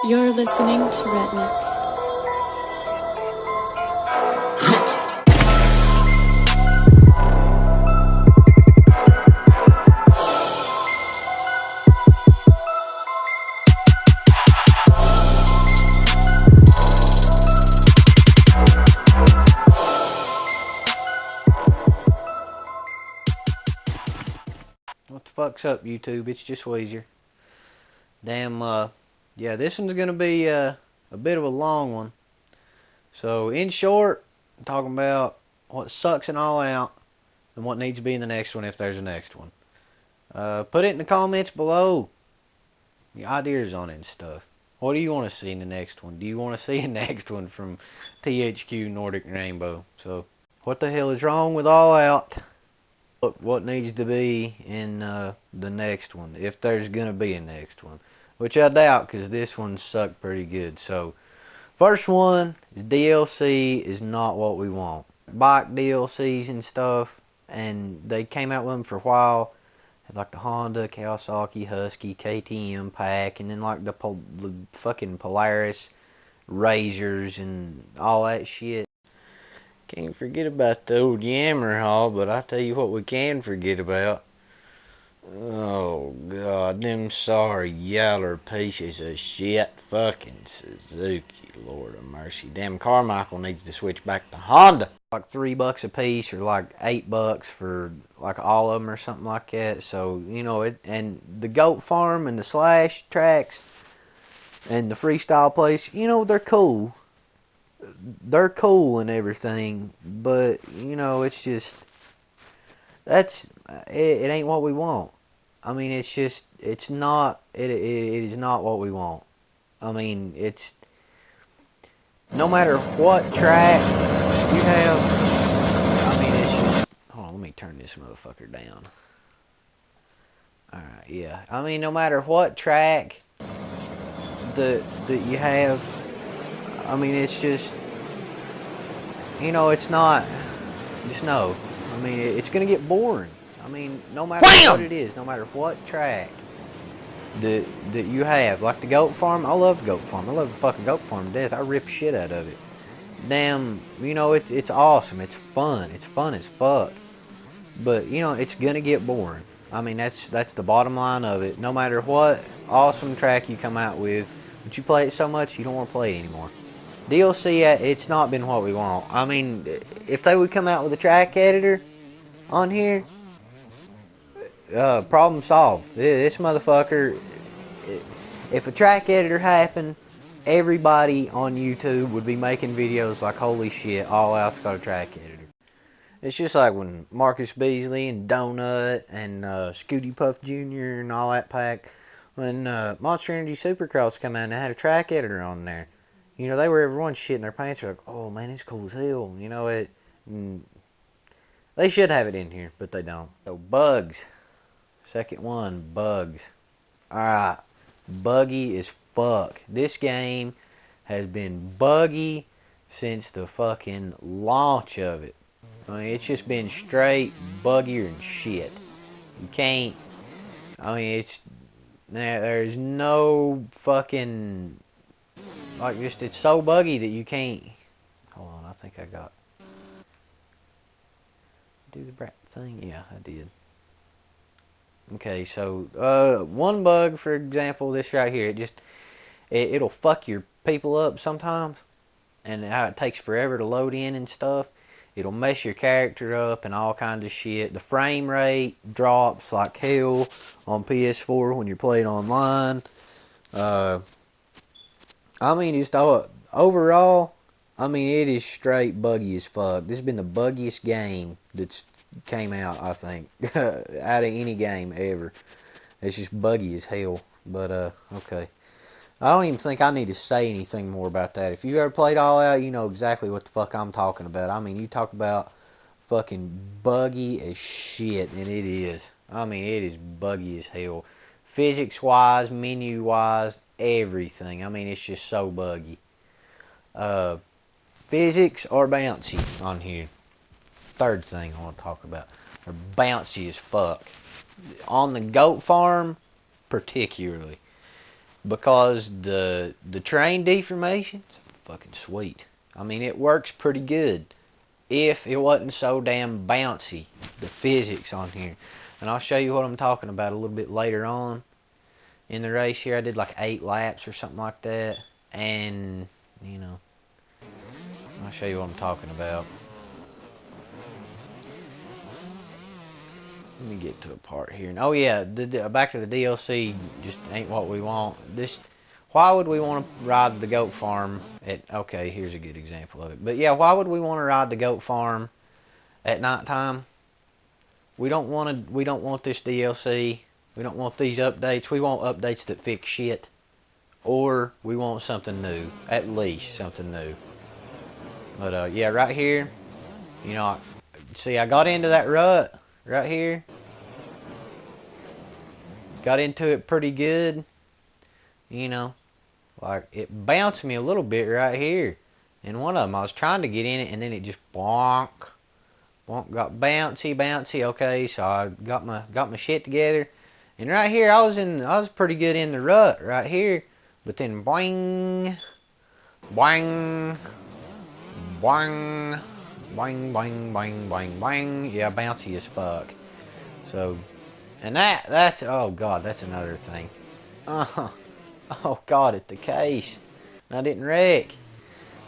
You're listening to Redneck. What the fuck's up, YouTube? It's just Weezer. Damn, yeah, this one's gonna be a bit of a long one. So, in short, I'm talking about what sucks in All Out and what needs to be in the next one if there's a next one. Put it in the comments below. Your ideas on it and stuff. What do you want to see in the next one? Do you want to see a next one from THQ Nordic Rainbow? So, what the hell is wrong with All Out? What needs to be in the next one, if there's gonna be a next one, which I doubt, because this one sucked pretty good. So first one is DLC is not what we want. Bike DLCs and stuff, and they came out with them for a while, like the Honda, Kawasaki, Husky, KTM pack, and then like the fucking Polaris Razors and all that shit. Can't forget about the old Yammer Hall, but I tell you what we can forget about. Oh, God, them sorry yaller pieces of shit fucking Suzuki, Lord of mercy. Damn, Carmichael needs to switch back to Honda. Like $3 a piece, or like $8 for like all of them or something like that. So, you know, and the Goat Farm and the Slash tracks and the freestyle place, you know, they're cool. They're cool and everything, but you know, it's just it ain't what we want. I mean, it's not it is not what we want. I mean, it's no matter what track you have. I mean, it's just, hold on, let me turn this motherfucker down. All right, yeah. I mean, no matter what track that you have, I mean, it's just, you know, it's not, just know, I mean, it's going to get boring. I mean, no matter what it is, no matter what track that you have, like the Goat Farm, I love the Goat Farm. I love the fucking Goat Farm to death. I rip shit out of it. Damn, you know, it's awesome. It's fun. It's fun as fuck. But, you know, it's going to get boring. I mean, that's the bottom line of it. No matter what awesome track you come out with, but you play it so much, you don't want to play it anymore. DLC, it's not been what we want. I mean, if they would come out with a track editor on here, problem solved. This motherfucker, if a track editor happened, everybody on YouTube would be making videos like, holy shit, All Out's got a track editor. It's just like when Marcus Beasley and Donut and Scooty Puff Jr. and all that pack, when Monster Energy Supercross come out and they had a track editor on there. You know, they were everyone shitting their pants. They're like, oh man, it's cool as hell. You know, they should have it in here, but they don't. So, bugs. Second one, bugs. Alright, buggy as fuck. This game has been buggy since the fucking launch of it. I mean, it's just been straight buggier than shit. You can't, I mean, there's no fucking, like, just, it's so buggy that you can't, hold on, I think I got, do the brat thing? Yeah, I did. Okay, so, one bug, for example, this right here, it'll fuck your people up sometimes, and how it takes forever to load in and stuff. It'll mess your character up and all kinds of shit. The frame rate drops like hell on PS4 when you're playing online. I mean, just overall, I mean, it is straight buggy as fuck. This has been the buggiest game that's came out, I think, out of any game ever. It's just buggy as hell. But, okay. I don't even think I need to say anything more about that. If you ever played All Out, you know exactly what the fuck I'm talking about. I mean, you talk about fucking buggy as shit, and it is. I mean, it is buggy as hell. Physics-wise, menu-wise, everything. I mean, it's just so buggy. Physics are bouncy on here. Third thing I want to talk about. They're bouncy as fuck. On the Goat Farm, particularly. because the train deformation's fucking sweet. I mean, it works pretty good if it wasn't so damn bouncy, the physics on here. And I'll show you what I'm talking about a little bit later on in the race here. I did like 8 laps or something like that, and you know, I'll show you what I'm talking about. Let me get to a part here. Oh yeah, back to the DLC just ain't what we want. Why would we want to ride the goat farm okay, here's a good example of it. But yeah, why would we want to ride the goat farm at nighttime? We don't want this DLC. We don't want these updates. We want updates that fix shit. Or we want something new. At least something new. But yeah, right here, you know, see, I got into that rut right here. Got into it pretty good. You know, like it bounced me a little bit right here. And one of them, I was trying to get in it, and then it just bonk. Bonk, got bouncy. Okay, so I got my shit together. And right here, I was pretty good in the rut right here. But then boing, boing, boing, boing, boing, boing, boing, boing. Yeah, bouncy as fuck. So, and that's, oh god, that's another thing. Oh god, it's the case. I didn't wreck.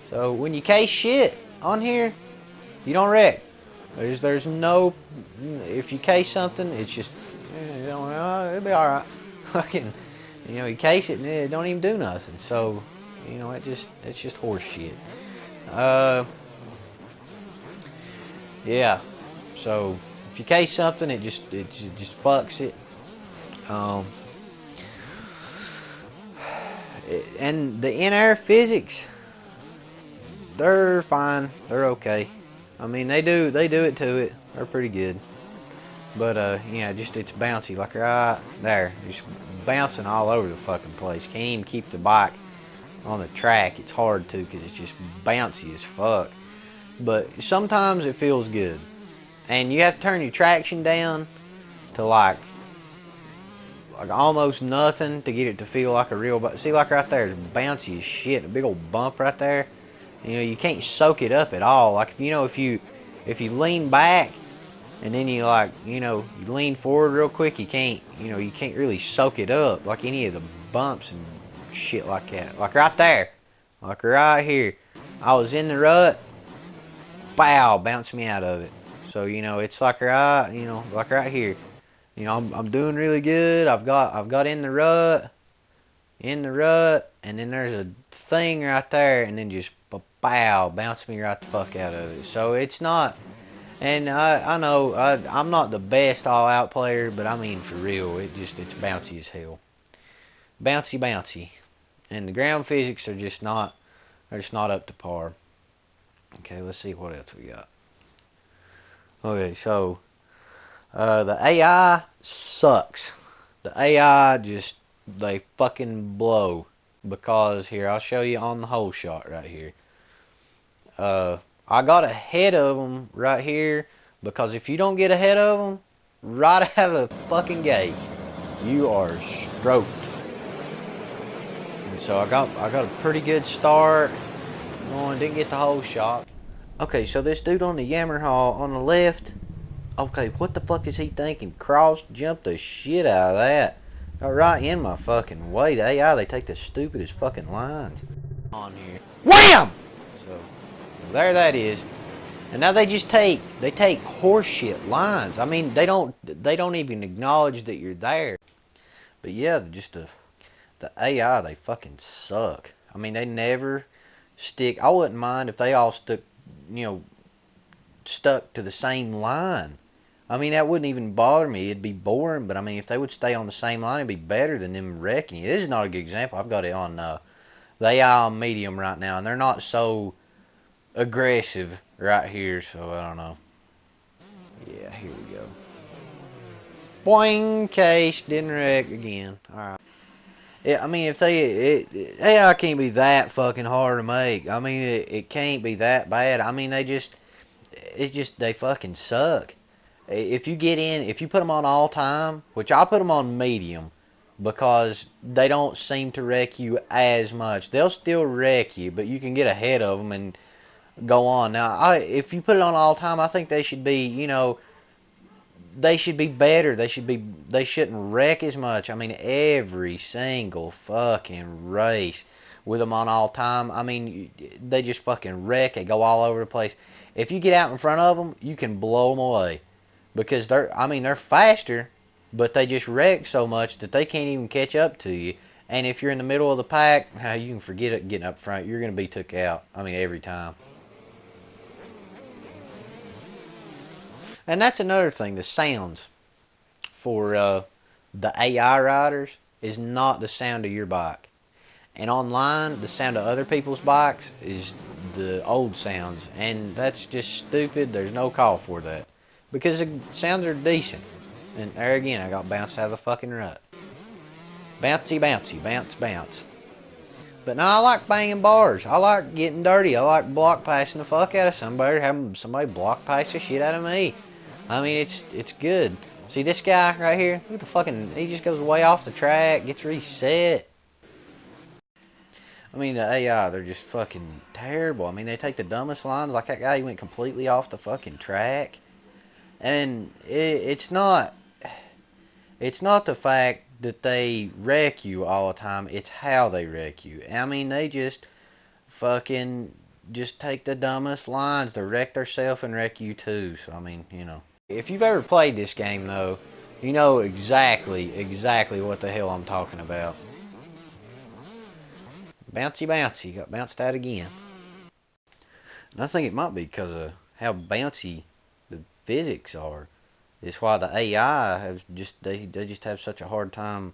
So when you case shit on here, you don't wreck. There's no, if you case something, it's just, you know, it'll be alright. Fucking, you know, you case it and it don't even do nothing. So, you know, it's just horse shit. Yeah. So if you case something, it just fucks it. And the in-air physics, they're fine. They're okay. I mean, they do it to it. They're pretty good. But yeah, just it's bouncy, like right there, just bouncing all over the fucking place. Can't even keep the bike on the track. It's hard to, because it's just bouncy as fuck. But sometimes it feels good, and you have to turn your traction down to like almost nothing to get it to feel like a real bike. See, like right there, it's bouncy as shit. A big old bump right there. You know, you can't soak it up at all. Like, you know, if you lean back and then you, like, you know, you lean forward real quick, you can't really soak it up like any of the bumps and shit like that. Like right there, like right here, I was in the rut, bow, bounced me out of it. So, you know, it's like right, you know, like right here, you know, I'm doing really good. I've got in the rut, and then there's a thing right there, and then just bow, bounce me right the fuck out of it. So it's not, and I know I'm not the best all-out player, but I mean for real, it's bouncy as hell, bouncy, and the ground physics are just not up to par. Okay, let's see what else we got. Okay, so the AI sucks. The AI just, they fucking blow. Because here, I'll show you on the Holeshot right here. I got ahead of them right here, because if you don't get ahead of them right out of the fucking gate, you are stroked. And so I got a pretty good start. Didn't get the Holeshot. Okay, so this dude on the Yamaha on the left, okay, what the fuck is he thinking? Cross jumped the shit out of that. Got right in my fucking way. The AI, they take the stupidest fucking lines on here. Wham! So, there that is. And now they take horseshit lines. I mean, they don't even acknowledge that you're there. But yeah, just the AI, they fucking suck. I mean, they never stick. I wouldn't mind if they all stuck to the same line. I mean, that wouldn't even bother me. It'd be boring, but I mean, if they would stay on the same line, it'd be better than them wrecking you. This is not a good example. I've got it on the AI on medium right now, and they're not so aggressive right here, so I don't know. Yeah, here we go. Boing, case, didn't wreck again. Alright. Yeah, I mean, if AI can't be that fucking hard to make. I mean, it can't be that bad. I mean, they fucking suck. If you put them on all time, which I put them on medium, because they don't seem to wreck you as much. They'll still wreck you, but you can get ahead of them and go on. Now, if you put it on all time, I think they should be, they should be better. They shouldn't wreck as much. I mean, every single fucking race with them on all time, I mean, they just fucking wreck. They go all over the place. If you get out in front of them, you can blow them away. Because they're faster, but they just wreck so much that they can't even catch up to you. And if you're in the middle of the pack, you can forget it getting up front. You're going to be took out. I mean, every time. And that's another thing. The sounds for the AI riders is not the sound of your bike. And online, the sound of other people's bikes is the old sounds. And that's just stupid. There's no call for that. Because the sounds are decent. And there again, I got bounced out of the fucking rut. Bouncy, bouncy, bounce, bounce. But no, I like banging bars. I like getting dirty. I like block passing the fuck out of somebody. Having somebody block pass the shit out of me. I mean, it's good. See this guy right here? Look at the fucking, he just goes way off the track, gets reset. I mean, the AI, they're just fucking terrible. I mean, they take the dumbest lines. Like that guy, he went completely off the fucking track. And it's not the fact that they wreck you all the time. It's how they wreck you. I mean, they just fucking just take the dumbest lines to wreck themselves and wreck you too. So, I mean, If you've ever played this game, though, you know exactly what the hell I'm talking about. Bouncy, bouncy. Got bounced out again. And I think it might be because of how bouncy the physics are. It's why the AI have they just have such a hard time,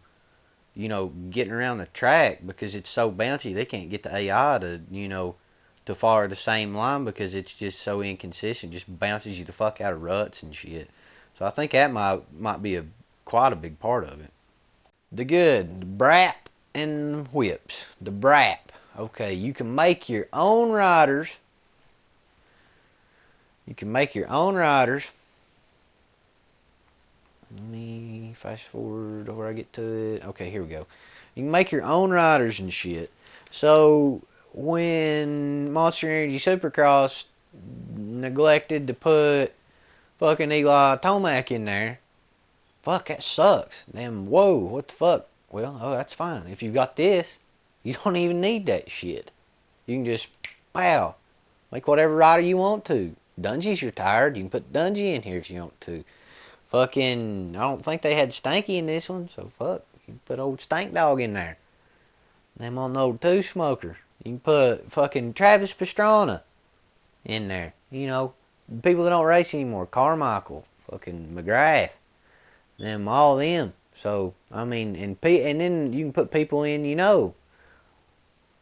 getting around the track because it's so bouncy. They can't get the AI to follow the same line because it's just so inconsistent. Just bounces you the fuck out of ruts and shit. So I think that might be quite a big part of it. The brap and whips. The brap. Okay, you can make your own riders. Let me fast forward to where I get to it. Okay, here we go. You can make your own riders and shit. So when Monster Energy Supercross neglected to put fucking Eli Tomac in there, fuck, that sucks. Then, whoa, what the fuck? Well, that's fine. If you got this, you don't even need that shit. You can just, pow, make whatever rider you want to. Dungy's retired. You can put Dungy in here if you want to. Fucking, I don't think they had Stanky in this one, so fuck. You can put old Stank Dog in there. Them on the old Two Smoker. You can put fucking Travis Pastrana in there. People that don't race anymore. Carmichael. Fucking McGrath. All them. So, I mean, and then you can put people in,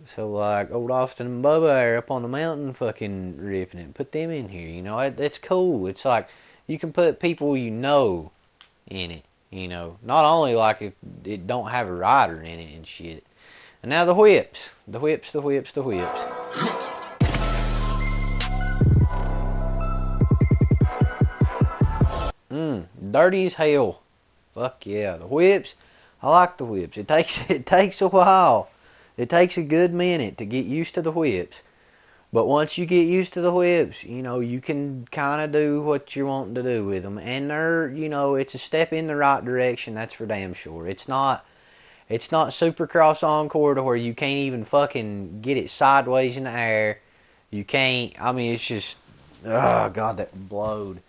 So, like, old Austin and Bubba are up on the mountain fucking ripping it. Put them in here, That's cool. It's like, you can put people in it, Not only, like, if it don't have a rider in it and shit. And now the whips. The whips. Dirty as hell. Fuck yeah. The whips. I like the whips. It takes a while. It takes a good minute to get used to the whips. But once you get used to the whips, you can kind of do what you're wanting to do with them. And they're, it's a step in the right direction. That's for damn sure. It's not Supercross Encore to where you can't even fucking get it sideways in the air. You can't, it's just, oh god, that blowed.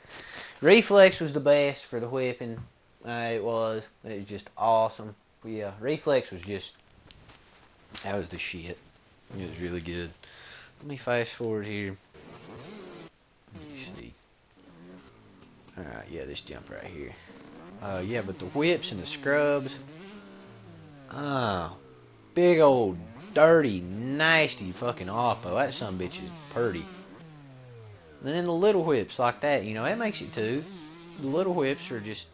Reflex was the best for the whipping. It was just awesome. But yeah, Reflex was that was the shit. It was really good. Let me fast forward here. Let me see. Alright, yeah, this jump right here. Yeah, but the whips and the scrubs. Big old dirty, nasty fucking Oppo. That son-bitch is pretty. And then the little whips like that, that makes it too. The little whips are just,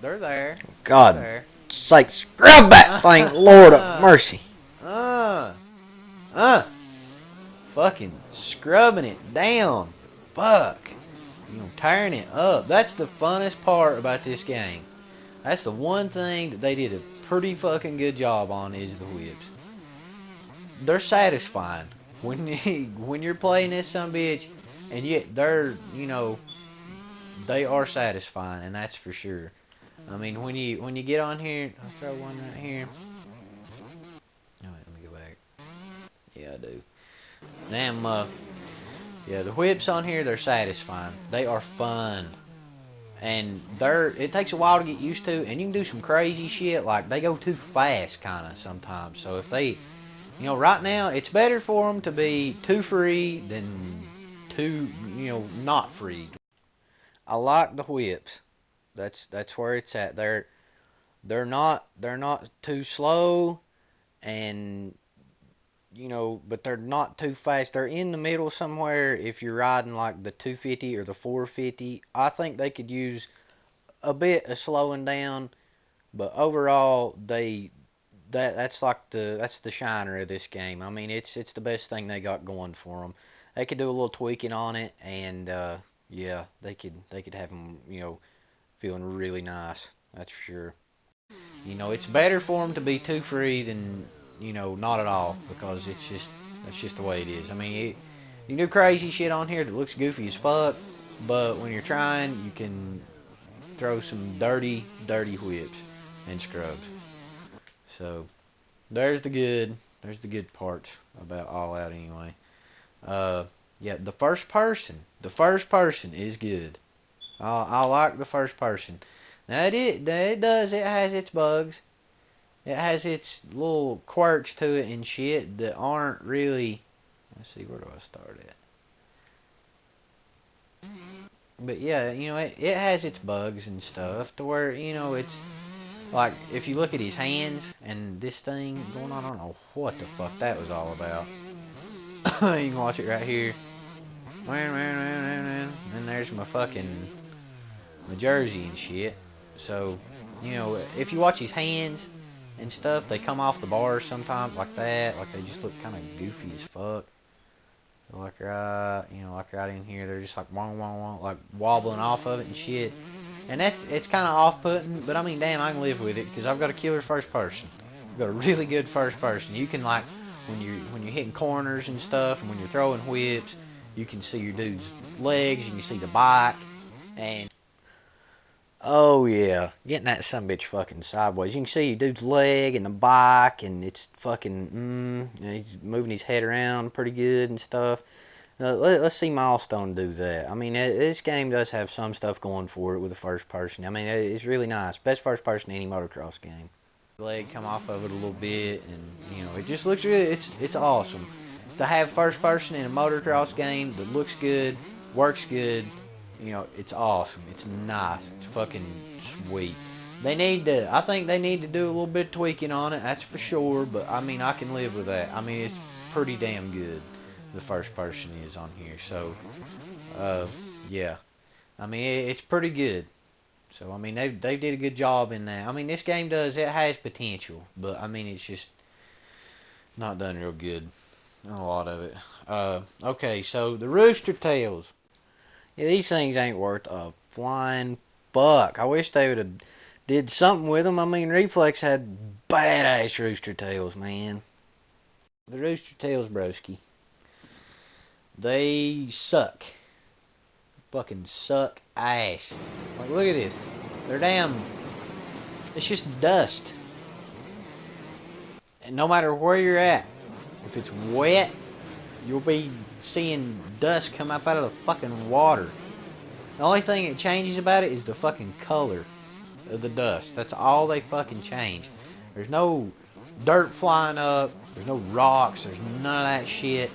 they're there. God, they're there. Sake, scrub that thing, Lord of mercy. Fucking scrubbing it down. Fuck. Tearing it up. That's the funnest part about this game. That's the one thing that they did a pretty fucking good job on is the whips. They're satisfying when you're playing this sumbitch, and yet they're, you know, they are satisfying, and that's for sure. I mean, when you get on here, I'll throw one right here. Oh, wait, let me go back. Yeah, I do. Damn, yeah, the whips on here, they're satisfying. They are fun. And it takes a while to get used to, and you can do some crazy shit, like they go too fast kind of sometimes. So if they, you know, right now, it's better for them to be too free than too, you know, not free. I like the whips. That's where it's at. They're not too slow, and you know, but they're not too fast. They're in the middle somewhere. If you're riding like the 250 or the 450, I think they could use a bit of slowing down. But overall, that's the shiner of this game. I mean, it's the best thing they got going for them. They could do a little tweaking on it, and yeah, they could have them, you know, feeling really nice. That's for sure. You know, it's better for them to be too free than, you know, not at all, because that's just the way it is. I mean, you can do crazy shit on here that looks goofy as fuck, but when you're trying, you can throw some dirty whips and scrubs. So there's the good parts about All Out anyway. Yeah, the first person is good. I like the first person. Now it has its bugs. It has its little quirks to it and shit that aren't really. Let's see, where do I start at? But yeah, you know, it has its bugs and stuff to where, you know, it's like, if you look at his hands and this thing going on, I don't know what the fuck that was all about. You can watch it right here. And there's my jersey and shit. So, you know, if you watch his hands and stuff, they come off the bars sometimes like that. Like, they just look kind of goofy as fuck. Like right in here, they're just like like wobbling off of it and shit. And it's kind of off-putting, but I mean, damn, I can live with it because I've got a killer first person. I've got a really good first person. You can, like, when you're hitting corners and stuff, and when you're throwing whips, you can see your dude's legs, you can see the bike, and oh yeah, getting that sumbitch fucking sideways. You can see your dude's leg and the bike, and it's fucking and he's moving his head around pretty good and stuff. Let's see Milestone do that. I mean, this game does have some stuff going for it with the first person. I mean, it's really nice. Best first person in any motocross game. Leg come off of it a little bit, and you know, it just looks really. It's awesome to have first person in a motocross game that looks good, works good. You know, it's awesome. It's nice. It's fucking sweet. I think they need to do a little bit of tweaking on it. That's for sure. But I mean, I can live with that. I mean, it's pretty damn good. The first person is on here, so yeah, I mean, it's pretty good. So I mean, they did a good job in that. I mean, this game it has potential, but I mean, it's just not done real good. Not a lot of it. Okay, so the rooster tails. Yeah, these things ain't worth a flying fuck. I wish they would have did something with them. I mean, Reflex had badass rooster tails, man. The rooster tails, broski. They suck. Fucking suck ass. Like, look at this. They're damn. It's just dust. And no matter where you're at, if it's wet, you'll be seeing dust come up out of the fucking water. The only thing that changes about it is the fucking color of the dust. That's all they fucking change. There's no dirt flying up. There's no rocks. There's none of that shit.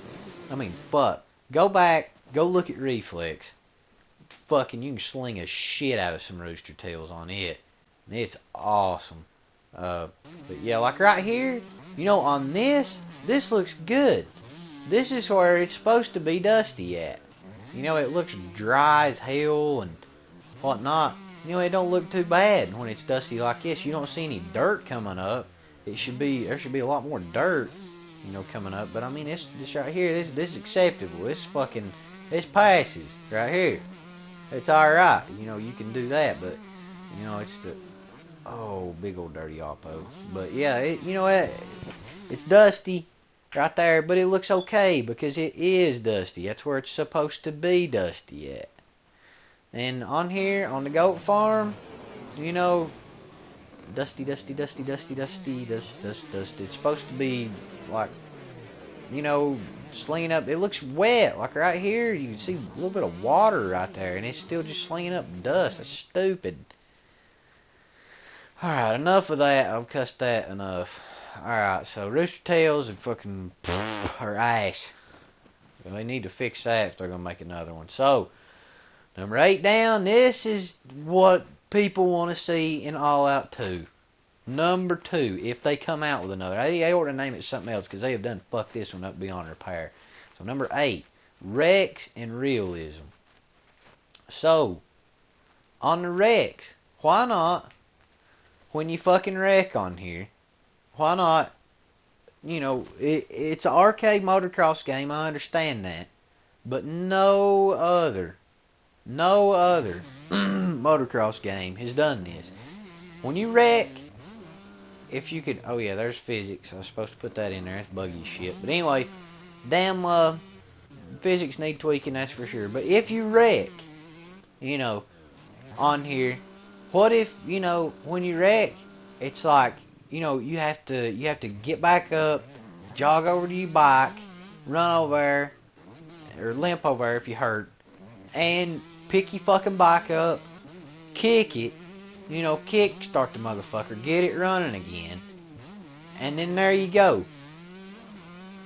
I mean, fuck. Go back, go look at Reflex. Fucking, you can sling a shit out of some rooster tails on it. It's awesome. But yeah, like right here, you know, on this looks good. This is where it's supposed to be dusty at. You know, it looks dry as hell and whatnot. You know, it don't look too bad when it's dusty like this. You don't see any dirt coming up. There should be a lot more dirt, you know, coming up. But I mean, this right here, this is acceptable. This passes right here. It's all right. You know, you can do that, but you know, Oh, big old dirty Oppo. But yeah, you know what? It's dusty right there, but it looks okay because it is dusty. That's where it's supposed to be dusty at. And on here, on the goat farm, you know, dusty, dusty, dusty, dusty, dusty, dust. It's supposed to be like, you know, slinging up. It looks wet. Like right here, you can see a little bit of water right there, and it's still just slinging up dust. That's stupid. Alright, enough of that. I've cussed that enough. Alright, so Rooster Tails and fucking her ass. They need to fix that if they're gonna make another one. So, number 8 down, this is what people want to see in All Out 2. Number 2, if they come out with another. They ought to name it something else because they have done fucked this one up beyond repair. So number 8, Rex and Realism. So, on the Rex, why not, when you fucking wreck on here, why not, you know, it's an arcade motocross game, I understand that. But no other motocross game has done this. When you wreck, if you could, oh yeah, there's physics. I was supposed to put that in there. That's buggy as shit. But anyway, damn, physics need tweaking, that's for sure. But if you wreck, you know, on here, what if, you know, when you wreck, it's like, you know, you have to get back up, jog over to your bike, run over there, or limp over there if you hurt, and pick your fucking bike up, kick it, you know, kick start the motherfucker, get it running again, and then there you go.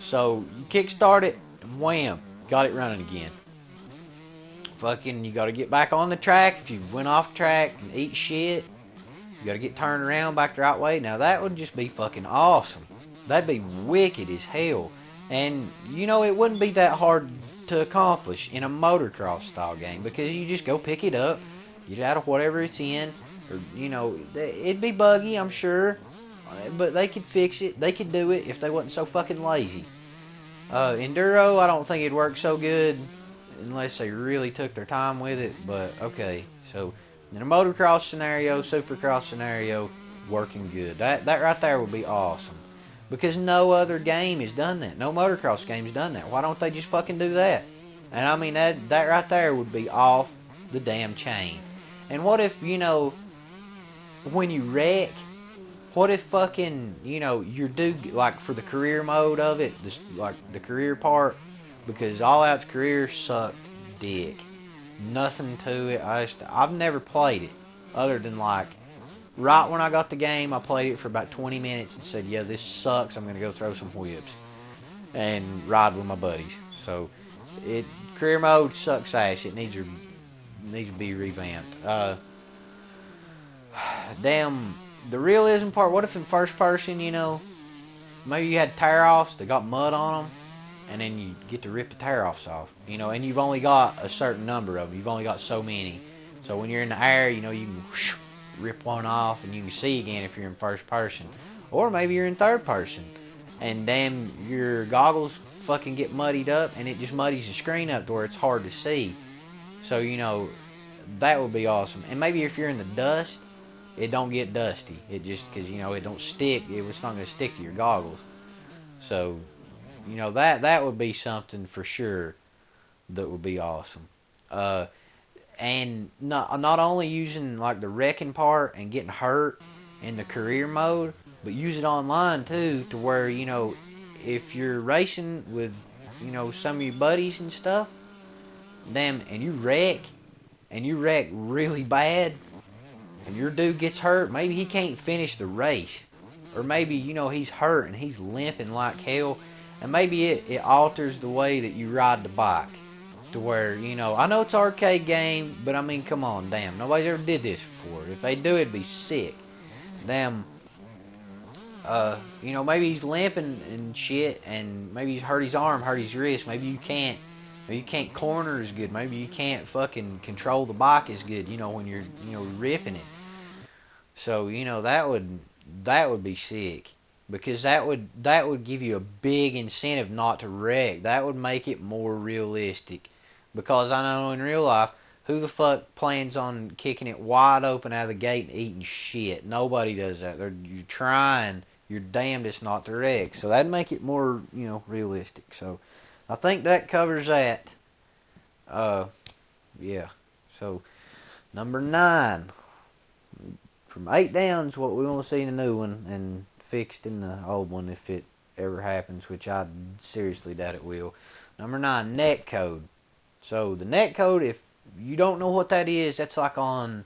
So you kick start it, and wham, got it running again. Fucking, you gotta get back on the track. If you went off track and eat shit, you gotta get turned around back the right way. Now that would just be fucking awesome. That'd be wicked as hell. And, you know, it wouldn't be that hard to accomplish in a motocross style game because you just go pick it up, get it out of whatever it's in, or, you know, it'd be buggy, I'm sure, but they could fix it. They could do it if they wasn't so fucking lazy. Enduro, I don't think it'd work so good unless they really took their time with it, but okay. So, in a motocross scenario, supercross scenario, working good. That right there would be awesome. Because no other game has done that. No motocross game has done that. Why don't they just fucking do that? And I mean, that right there would be off the damn chain. And what if, you know, when you wreck, what if fucking, you know, you do, like, for the career mode of it, this, like, the career part, because All Out's career sucked dick. Nothing to it. I've never played it, other than, like, right when I got the game, I played it for about 20 minutes and said, yeah, this sucks, I'm going to go throw some whips and ride with my buddies. So, career mode sucks ass. It needs to be revamped. Damn, the realism part, what if in first person, you know, maybe you had tear-offs, they got mud on them, and then you get to rip the tear-offs off, you know, and you've only got a certain number of them. You've only got so many. So when you're in the air, you know, you can rip one off and you can see again if you're in first person. Or maybe you're in third person, and damn, your goggles fucking get muddied up, and it just muddies the screen up to where it's hard to see. So, you know, that would be awesome. And maybe if you're in the dust, it don't get dusty. It just, because, you know, it don't stick. It's not going to stick to your goggles. So, you know, that would be something for sure that would be awesome. And not only using, like, the wrecking part and getting hurt in the career mode, but use it online, too, to where, you know, if you're racing with, you know, some of your buddies and stuff, damn, and you wreck really bad, and your dude gets hurt, maybe he can't finish the race. Or maybe, you know, he's hurt and he's limping like hell, and maybe it alters the way that you ride the bike. To where, you know, I know it's an arcade game, but I mean, come on, damn, nobody's ever did this before. If they do, it'd be sick. Damn, you know, maybe he's limping and shit, and maybe he's hurt his arm, hurt his wrist. Maybe you can't corner as good. Maybe you can't fucking control the bike as good, you know, when you're, you know, ripping it. So, you know, that would be sick. Because that would give you a big incentive not to wreck. That would make it more realistic. Because I know in real life, Who the fuck plans on kicking it wide open out of the gate and eating shit? Nobody does that. You're trying your damnedest not to wreck. So that'd make it more, realistic. So I think that covers that. Yeah. So number 9. From 8 down is what we want to see in the new one and fixed in the old one if it ever happens, which I seriously doubt it will. Number 9, netcode. So the netcode, if you don't know what that is, that's like on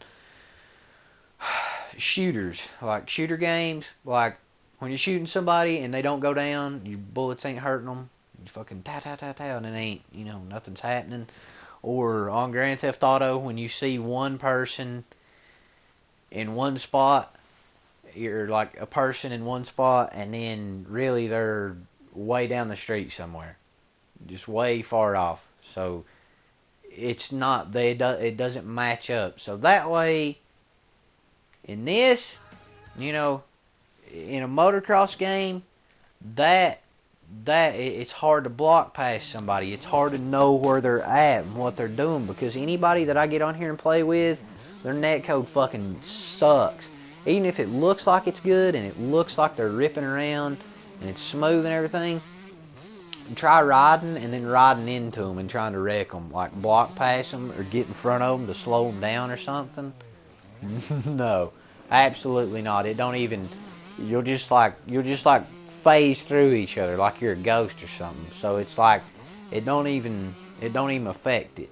shooters, like shooter games, like when you're shooting somebody and they don't go down, your bullets ain't hurting them, you fucking and it ain't, nothing's happening. Or on Grand Theft Auto, when you see one person in one spot, you're like a person in one spot, and then really they're way down the street somewhere, just way far off. So it's not, it doesn't match up. So that way, in this, in a motocross game, it's hard to block past somebody. It's hard to know where they're at and what they're doing, because anybody that I get on here and play with, their netcode fucking sucks. Even if it looks like it's good and it looks like they're ripping around and it's smooth and everything, try riding and then riding into them and trying to wreck them, like block past them or get in front of them to slow them down or something. No, absolutely not. It don't even. You'll just like phase through each other like you're a ghost or something. So it's like it don't even affect it,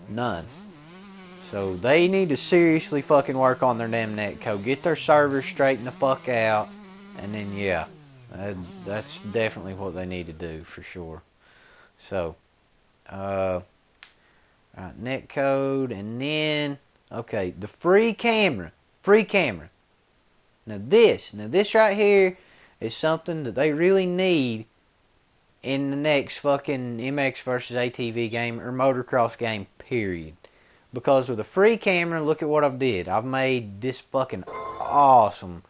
none. So they need to seriously fucking work on their damn netcode, get their servers straightened the fuck out, and then yeah. That's definitely what they need to do for sure. So, right, netcode, and then okay, the free camera. Now this right here is something that they really need in the next fucking MX versus ATV game or motocross game, period. Because with a free camera, look at what I've did. I've made this fucking awesome,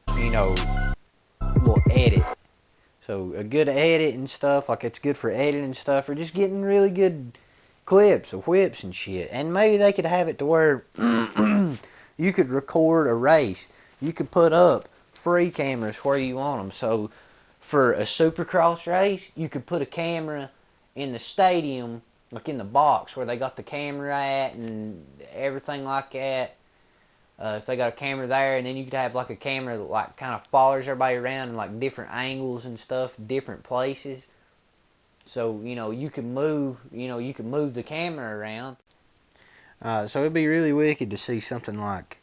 little edit. So a good edit and stuff, like it's good for editing stuff, or just getting really good clips of whips and shit. And maybe they could have it to where you could record a race. You could put up free cameras where you want them. So for a supercross race, you could put a camera in the stadium, like in the box where they got the camera at and everything like that. If they got a camera there, and then you could have like a camera that like kind of follows everybody around in like different angles and stuff, different places. So you can move, the camera around. So it'd be really wicked to see something like,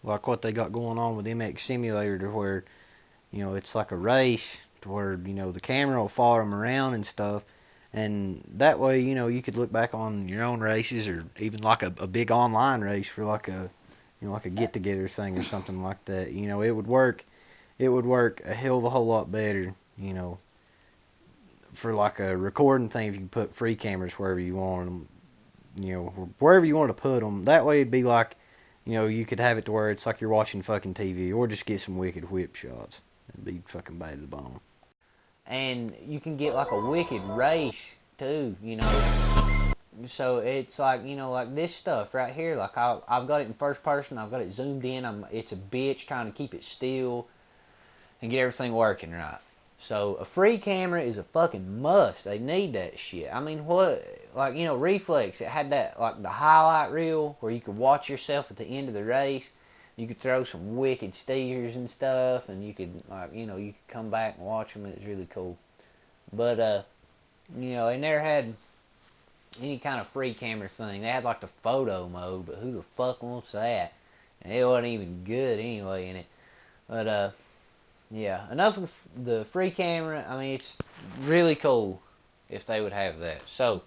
like what they got going on with MX Simulator, to where, it's like a race, to where the camera will follow them around and stuff. And that way, you could look back on your own races, or even like a big online race for like a, like a get-together thing or something like that. It would work a hell of a whole lot better, for like a recording thing, if you could put free cameras wherever you want them, wherever you want to put them. That way it'd be like, you could have it to where it's like you're watching fucking TV, or just get some wicked whip shots. It'd be fucking bad to the bone. And you can get like a wicked race too, So it's like, like this stuff right here, like I've got it in first person, I've got it zoomed in, it's a bitch trying to keep it still and get everything working right. So a free camera is a fucking must. They need that shit. I mean, what, like, Reflex, it had that, like the highlight reel where you could watch yourself at the end of the race. You could throw some wicked steers and stuff, and you could, like, you could come back and watch them, and it's really cool. But, they never had any kind of free camera thing. They had, like, the photo mode, but who the fuck wants that? And it wasn't even good anyway in it. But, yeah, enough of the free camera. I mean, it's really cool if they would have that. So,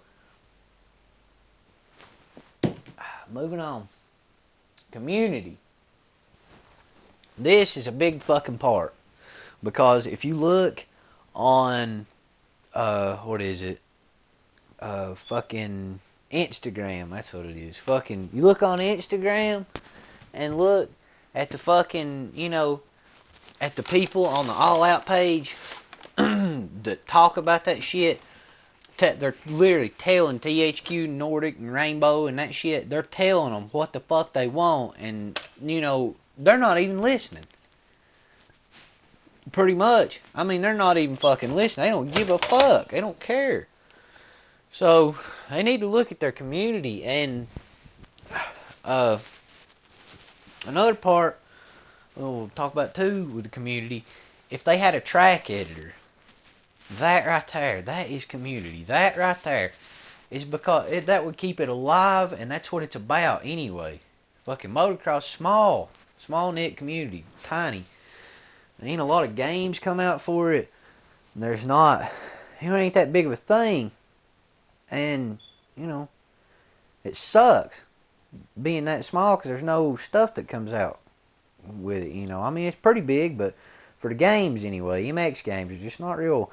moving on. Community. This is a big fucking part, because if you look on, what is it, fucking Instagram, that's what it is, fucking, you look on Instagram, and look at the fucking, at the people on the All Out page, that talk about that shit, they're literally telling THQ, Nordic, and Rainbow and that shit. They're telling them what the fuck they want, and you know they're not even listening. Pretty much. I mean, they're not even fucking listening. They don't give a fuck. They don't care. So they need to look at their community. And another part we'll talk about too with the community. If they had a track editor, that right there, that is community. That right there is because that would keep it alive, and that's what it's about anyway. Fucking motocross, small knit community, tiny. There ain't a lot of games come out for it. There's not, it ain't that big of a thing. And, you know, it sucks being that small because there's no stuff that comes out with it, you know. I mean, it's pretty big, but for the games anyway, MX games are just not real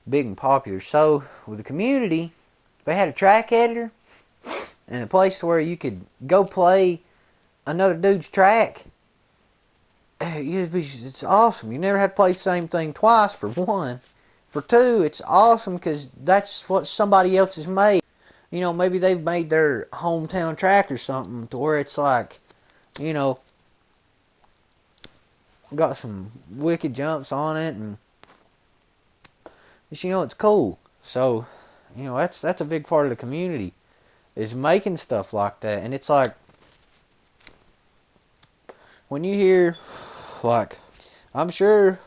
big and popular. So, with the community, if they had a track editor and a place where you could go play another dude's track, it's awesome. You never had to play the same thing twice, for one. For two, it's awesome because that's what somebody else has made. You know, maybe they've made their hometown track or something to where it's like, you know, got some wicked jumps on it, and just, you know, it's cool. So, you know, that's a big part of the community, is making stuff like that. And it's like, when you hear, like, I'm sure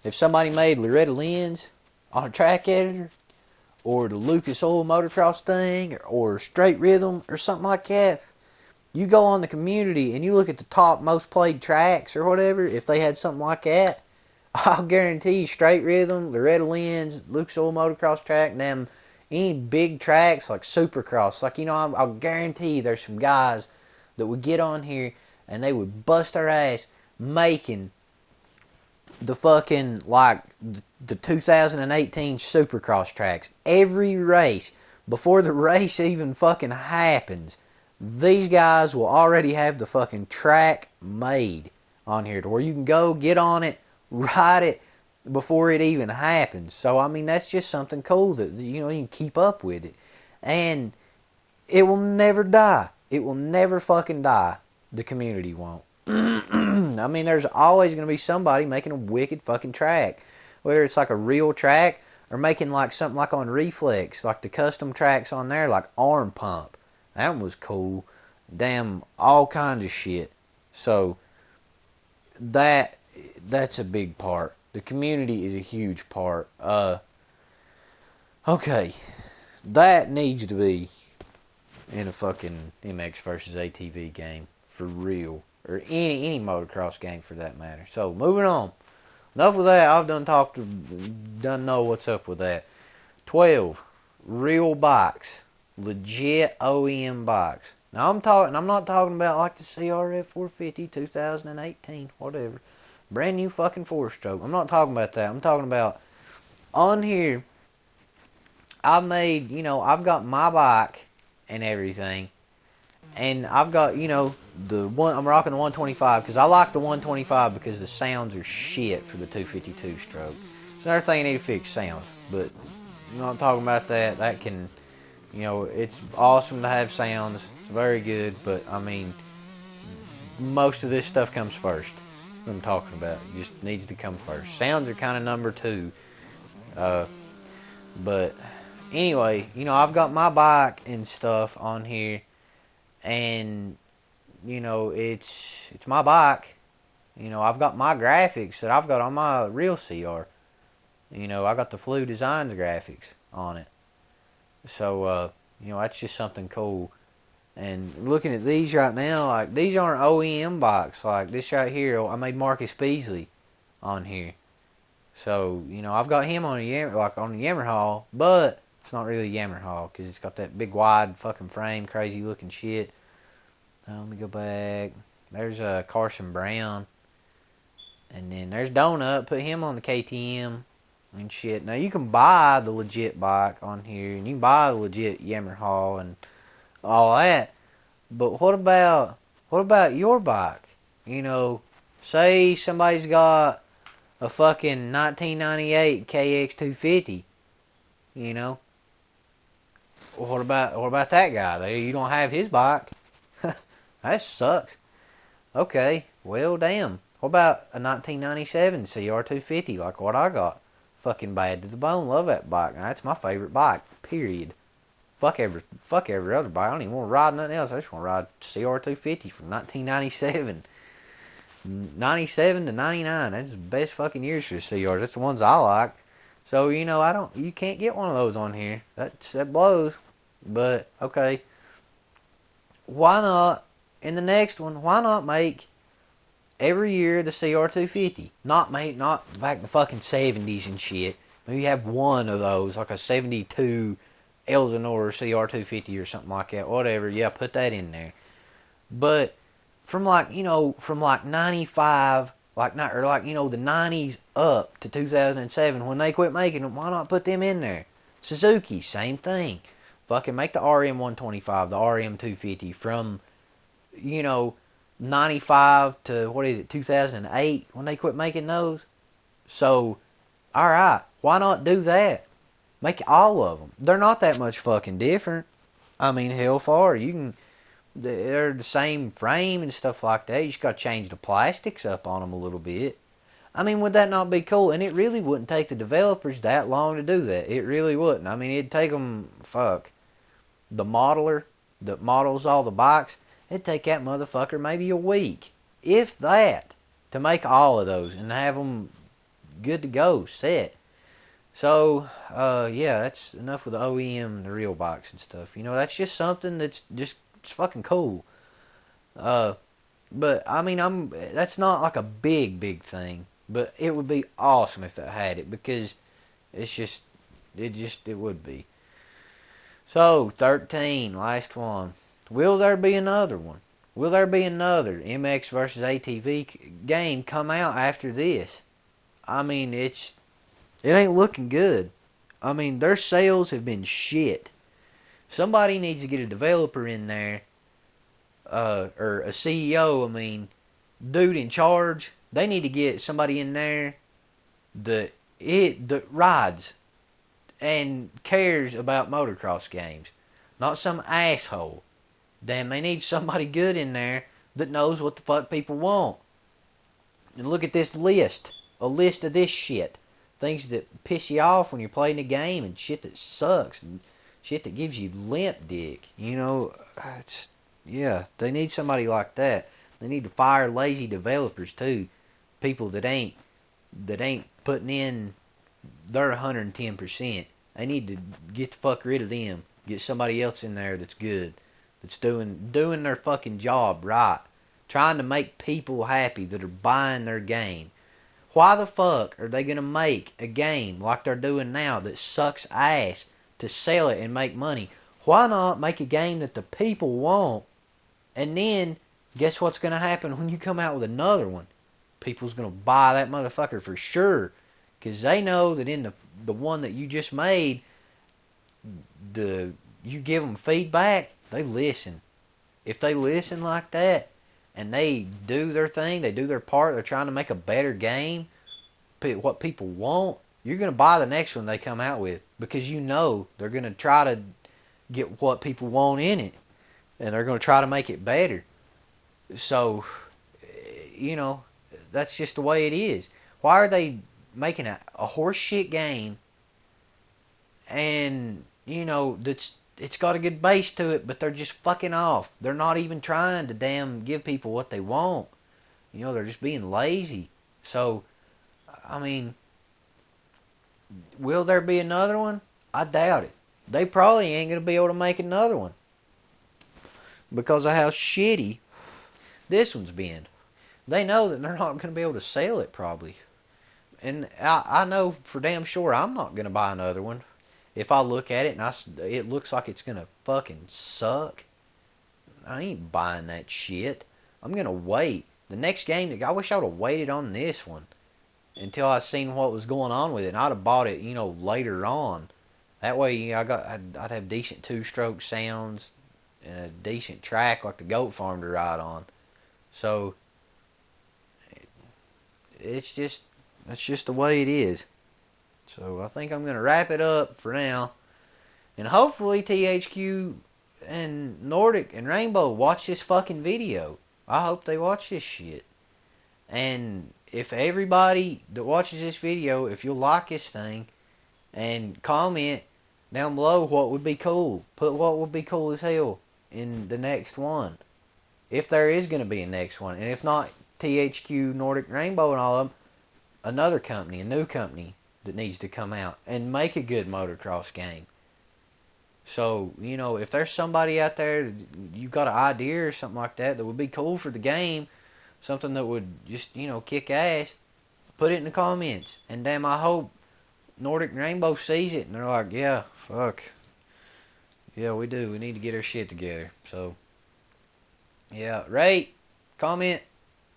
if somebody made Loretta Lynn's on a track editor, or the Lucas Oil Motocross thing, or Straight Rhythm, or something like that, you go on the community and you look at the top most played tracks or whatever, if they had something like that, I'll guarantee you Straight Rhythm, Loretta Lynn's, Lucas Oil Motocross track, and them, any big tracks like Supercross, like, you know, I'll guarantee you there's some guys that would get on here and they would bust their ass making the fucking, like, the 2018 Supercross tracks. Every race, before the race even fucking happens, these guys will already have the fucking track made on here to where you can go, get on it, ride it before it even happens. So, I mean, that's just something cool that, you know, you can keep up with it. And it will never die. It will never fucking die. The community won't. I mean, there's always going to be somebody making a wicked fucking track. Whether it's like a real track or making like something like on Reflex, like the custom tracks on there, like Arm Pump. That one was cool. Damn, all kinds of shit. So, that's a big part. The community is a huge part. Okay. That needs to be in a fucking MX versus ATV game. For real. Or any motocross game for that matter. So, moving on. Enough with that. I've done know what's up with that. 12. Real bikes. Legit OEM bikes. Now, I'm not talking about like the CRF 450 2018, whatever. Brand new fucking 4-stroke. I'm not talking about that. I'm talking about on here, I've got my bike and everything. And I've got, you know, I'm rocking the 125 because I like the 125 because the sounds are shit for the 252 stroke. It's another thing you need to fix, sounds. But, you know, I'm talking about that. That can, you know, it's awesome to have sounds. It's very good. But, I mean, most of this stuff comes first. What I'm talking about. It just needs to come first. Sounds are kind of number two. But, anyway, you know, I've got my bike and stuff on here. And, you know, it's my bike. You know, I've got my graphics that I've got on my real CR. You know, I got the Flu Designs graphics on it. So, you know, that's just something cool. And looking at these right now, like, these aren't OEM bikes. Like, this right here, I made Marcus Beasley on here. So, you know, I've got him on the Yamaha, but it's not really a Yamaha because it's got that big wide fucking frame, crazy looking shit. Let me go back. There's Carson Brown. And then there's Donut. Put him on the KTM and shit. Now you can buy the legit bike on here. And you can buy the legit Yamaha and all that. But what about your bike? You know, say somebody's got a fucking 1998 KX250. You know. what about that guy? You don't have his bike. That sucks. Okay, well, damn. What about a 1997 CR250 like what I got? Fucking bad to the bone. Love that bike. That's my favorite bike. Period. Fuck every other bike. I don't even want to ride nothing else. I just want to ride CR250 from 1997. 97 to 99. That's the best fucking years for the CRs. That's the ones I like. So, you can't get one of those on here. That blows. But, okay. Why not, in the next one, why not make every year the CR250? Not back in the fucking 70s and shit. Maybe have one of those, like a 72 Elsinore CR250 or something like that. Whatever. Yeah, put that in there. But from from 95, the 90s up to 2007 when they quit making them, why not put them in there? Suzuki, same thing. Fucking make the RM125, the RM250 from, 95 to, 2008 when they quit making those. So, alright, why not do that? Make all of them. They're not that much fucking different. I mean, hell far, they're the same frame and stuff like that. You just got to change the plastics up on them a little bit. I mean, would that not be cool? And it really wouldn't take the developers that long to do that. It really wouldn't. I mean, it'd take them, the modeler that models all the bikes, it'd take that motherfucker maybe a week, if that, to make all of those and have them good to go, set. So, yeah, that's enough with the OEM and the real bikes and stuff. That's just something that's just it's fucking cool. But I mean, that's not like a big thing, but it would be awesome if it had it because it would be. So 13, last one. Will there be another one? Will there be another MX versus ATV game come out after this? I mean, it ain't looking good. I mean, their sales have been shit. Somebody needs to get a developer in there, or a CEO, dude in charge. They need to get somebody in there that rides and cares about motocross games. Not some asshole. Damn, they need somebody good in there that knows what the fuck people want. And look at this list. A list of this shit. Things that piss you off when you're playing the game and shit that sucks and shit that gives you limp dick. Yeah, they need somebody like that. They need to fire lazy developers too. People that ain't putting in their 110%. They need to get the fuck rid of them. Get somebody else in there that's good. That's doing their fucking job right. Trying to make people happy that are buying their game. Why the fuck are they going to make a game like they're doing now that sucks ass to sell it and make money? Why not make a game that the people want, and then guess what's going to happen when you come out with another one? People's going to buy that motherfucker for sure, because they know that in the one that you just made, you give them feedback, they listen. If they listen like that, and they do their thing, they do their part, they're trying to make a better game, what people want, you're going to buy the next one they come out with, because they're going to try to get what people want in it, and they're going to try to make it better. So, that's just the way it is. Why are they making a horse shit game, and, it's got a good base to it, but they're just fucking off. They're not even trying to damn give people what they want. They're just being lazy. So, will there be another one? I doubt it. They probably ain't going to be able to make another one because of how shitty this one's been. They know that they're not going to be able to sell it probably. And I know for damn sure I'm not going to buy another one. If I look at it and it looks like it's going to fucking suck, I ain't buying that shit. I'm going to wait. The next game, I wish I would have waited on this one until I seen what was going on with it. And I'd have bought it, later on. That way, I'd have decent two-stroke sounds and a decent track like the goat farm to ride on. So, that's just the way it is. So I think I'm going to wrap it up for now And hopefully THQ and Nordic and Rainbow watch this fucking video. I hope they watch this shit. And if everybody that watches this video, if you'll like this thing and comment down below what would be cool. Put what would be cool as hell in the next one. If there is going to be a next one. And if not THQ, Nordic Rainbow and all of them, another company, a new company that needs to come out and make a good motocross game. So, you know, if there's somebody out there, you got an idea or something like that would be cool for the game, something that would just, you know, kick ass, put it in the comments. And damn, I hope Nordic Rainbow sees it and they're like, yeah, fuck. Yeah, we do. We need to get our shit together. So, yeah, rate, comment,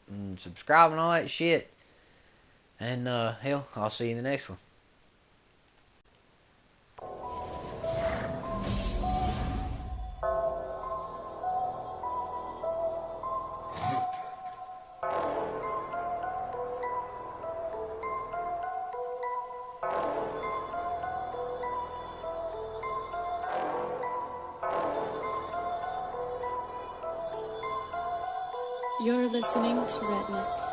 and subscribe and all that shit. And, hell, I'll see you in the next one. You're listening to Redneck.